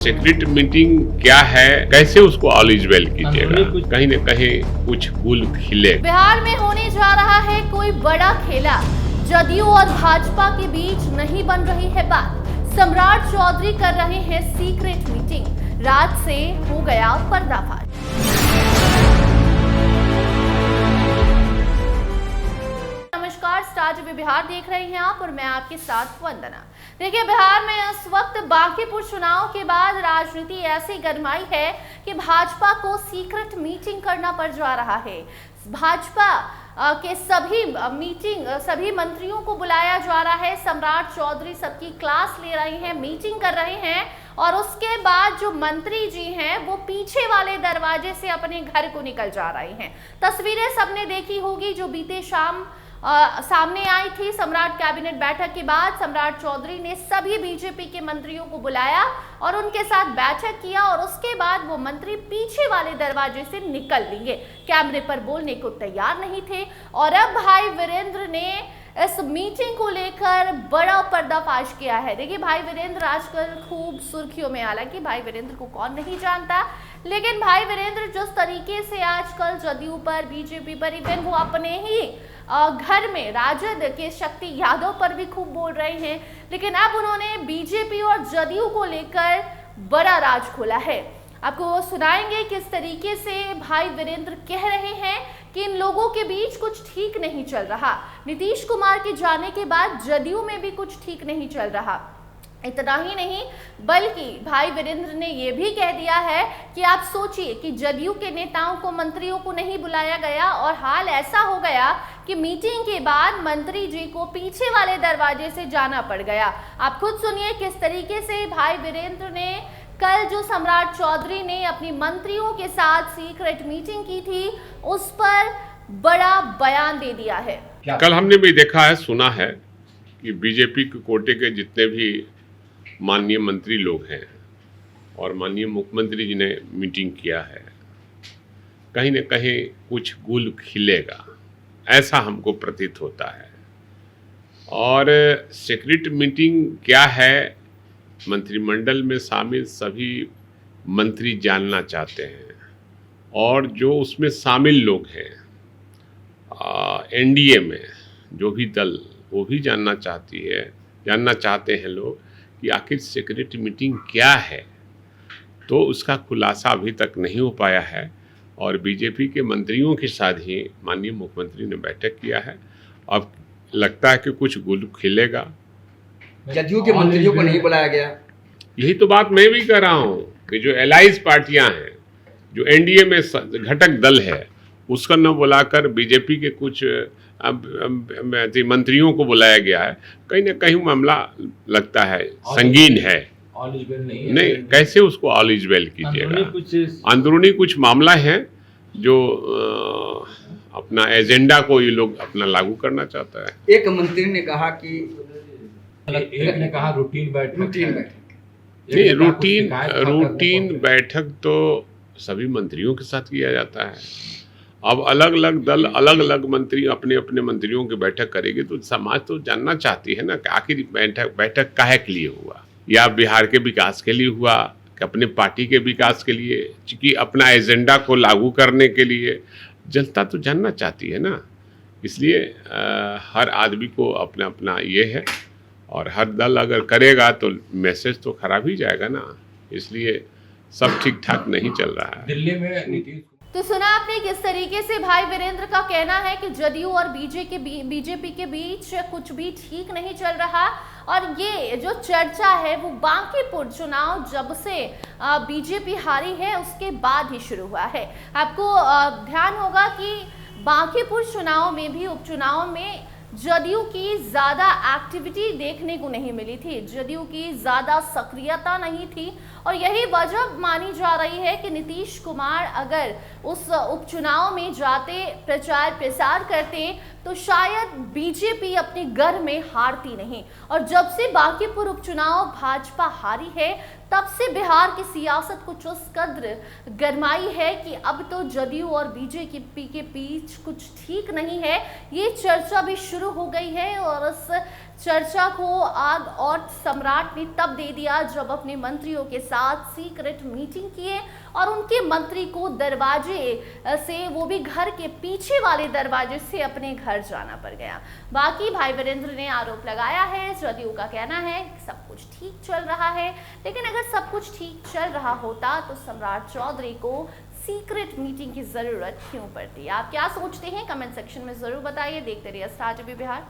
Secret meeting क्या है, कैसे उसको एलिजिबल कीजिएगा, कहीं न कहीं कुछ गुल खिले। बिहार में होने जा रहा है कोई बड़ा खेला, जदयू और भाजपा के बीच नहीं बन रही है बात। सम्राट चौधरी कर रहे हैं सीक्रेट मीटिंग, रात से हो गया पर्दाफाश। नमस्कार, स्टार टीवी बिहार देख रहे हैं आप और मैं आपके साथ वंदना। देखिए, बिहार में इस वक्त बांकीपुर चुनाव के बाद राजनीति ऐसी गरमाई है कि भाजपा को सीक्रेट मीटिंग करना पड़ जा रहा है। भाजपा के सभी मंत्रियों को बुलाया जा रहा है। सम्राट चौधरी सबकी क्लास ले रहे हैं, मीटिंग कर रहे हैं और उसके बाद जो मंत्री जी हैं वो पीछे वाले दरवाजे से अपने घर को निकल जा रहे हैं। तस्वीरें सबने देखी होगी जो बीते शाम सामने आई थी। सम्राट कैबिनेट बैठक के बाद सम्राट चौधरी ने सभी बीजेपी के मंत्रियों को बुलाया और उनके साथ बैठक किया और उसके बाद वो मंत्री पीछे वाले दरवाजे से निकल लेंगे, कैमरे पर बोलने को तैयार नहीं थे। और अब भाई वीरेंद्र ने इस मीटिंग को लेकर बड़ा पर्दाफाश किया है। देखिए, भाई वीरेंद्र आजकल खूब सुर्खियों में, हालांकि भाई वीरेंद्र को कौन नहीं जानता, लेकिन भाई वीरेंद्र जिस तरीके से आजकल जदयू पर, बीजेपी पर, इवन वो अपने ही घर में राजद के शक्ति यादव पर भी खूब बोल रहे हैं, लेकिन अब उन्होंने बीजेपी और जदयू को लेकर बड़ा राज खोला है। आपको सुनाएंगे किस तरीके से भाई वीरेंद्र कह रहे हैं कि इन लोगों के बीच कुछ ठीक नहीं चल रहा। नीतीश कुमार के जाने के बाद जदयू में भी कुछ ठीक नहीं चल रहा। इतना ही नहीं, बल्कि भाई वीरेंद्र ने यह भी कह दिया है कि आप सोचिए कि जदयू के नेताओं को, मंत्रियों को नहीं बुलाया गया और हाल ऐसा हो गया कि मीटिंग के बाद मंत्री जी को पीछे वाले दरवाजे से जाना पड़ गया। आप खुद सुनिए किस तरीके से भाई वीरेंद्र ने कल जो सम्राट चौधरी ने अपनी मंत्रियों के साथ सीक्रेट मीटिंग की थी उस पर बड़ा बयान दे दिया है। कल हमने भी देखा है, सुना है कि बीजेपी के कोटे के जितने भी माननीय मंत्री लोग हैं और माननीय मुख्यमंत्री जी ने मीटिंग किया है, कहीं न कहीं कुछ गुल खिलेगा, ऐसा हमको प्रतीत होता है। और सीक्रेट मीटिंग क्या है, मंत्रिमंडल में शामिल सभी मंत्री जानना चाहते हैं और जो उसमें शामिल लोग हैं एनडीए में जो भी दल, वो भी जानना चाहते हैं लोग कि आखिर सीक्रेट मीटिंग क्या है। तो उसका खुलासा अभी तक नहीं हो पाया है और बीजेपी के मंत्रियों के साथ ही माननीय मुख्यमंत्री ने बैठक किया है। अब लगता है कि कुछ गुल खिलेगा। जदयू के मंत्रियों को नहीं बुलाया गया, यही तो बात मैं भी कर रहा हूँ कि जो एलाइज पार्टियां हैं, जो एनडीए में घटक दल है, उसका न बुलाकर बीजेपी के कुछ मंत्रियों को बुलाया गया है। कहीं ना कहीं मामला लगता है संगीन है। नहीं, कैसे उसको एलिजिबल कीजिएगा। अंदरूनी कुछ मामला है जो अपना एजेंडा को ये लोग अपना लागू करना चाहता है। एक मंत्री ने कहा कि रूटीन बैठक नहीं, रूटीन बैठक तो सभी मंत्रियों के साथ किया जाता है। अब अलग अलग दल, अलग अलग मंत्री अपने अपने मंत्रियों की बैठक करेगी तो समाज तो जानना चाहती है ना कि आखिर बैठक काहे के लिए हुआ, या बिहार के विकास के लिए हुआ कि अपने पार्टी के विकास के लिए, कि अपना एजेंडा को लागू करने के लिए। जनता तो जानना चाहती है ना, इसलिए हर आदमी को अपना अपना ये है और हर दल अगर करेगा तो मैसेज तो खराब ही जाएगा ना, इसलिए सब ठीक ठाक नहीं चल रहा है। दिल्ली में नीतीश तो सुना आपने किस तरीके से भाई वीरेंद्र का कहना है कि जदयू और बीजेपी के बीच कुछ भी ठीक नहीं चल रहा। और ये जो चर्चा है वो बांकीपुर चुनाव जब से बीजेपी हारी है उसके बाद ही शुरू हुआ है। आपको ध्यान होगा कि बांकीपुर चुनाव में भी, उपचुनाव में जदयू की ज्यादा एक्टिविटी देखने को नहीं मिली थी, जदयू की ज्यादा सक्रियता नहीं थी और यही वजह मानी जा रही है कि नीतीश कुमार अगर उस उपचुनाव में जाते, प्रचार प्रसार करते तो शायद बीजेपी अपने घर में हारती नहीं। और जब से बांकीपुर उपचुनाव भाजपा हारी है तब से बिहार की सियासत कुछ उस कद्र गरमाई है कि अब तो जदयू और बीजेपी के बीच कुछ ठीक नहीं है, ये चर्चा भी शुरू हो गई है। और उस चर्चा को आग और सम्राट ने तब दे दिया जब अपने मंत्रियों के साथ सीक्रेट मीटिंग किए और उनके मंत्री को दरवाजे से, वो भी घर के पीछे वाले दरवाजे से, अपने घर जाना पड़ गया। बाकी भाई वीरेंद्र ने आरोप लगाया है, जदयू का कहना है कि सब कुछ ठीक चल रहा है, लेकिन अगर सब कुछ ठीक चल रहा होता तो सम्राट चौधरी को सीक्रेट मीटिंग की जरूरत क्यों पड़ती? आप क्या सोचते हैं कमेंट सेक्शन में जरूर बताइए। देखते रहिए स्टार टीवी बिहार।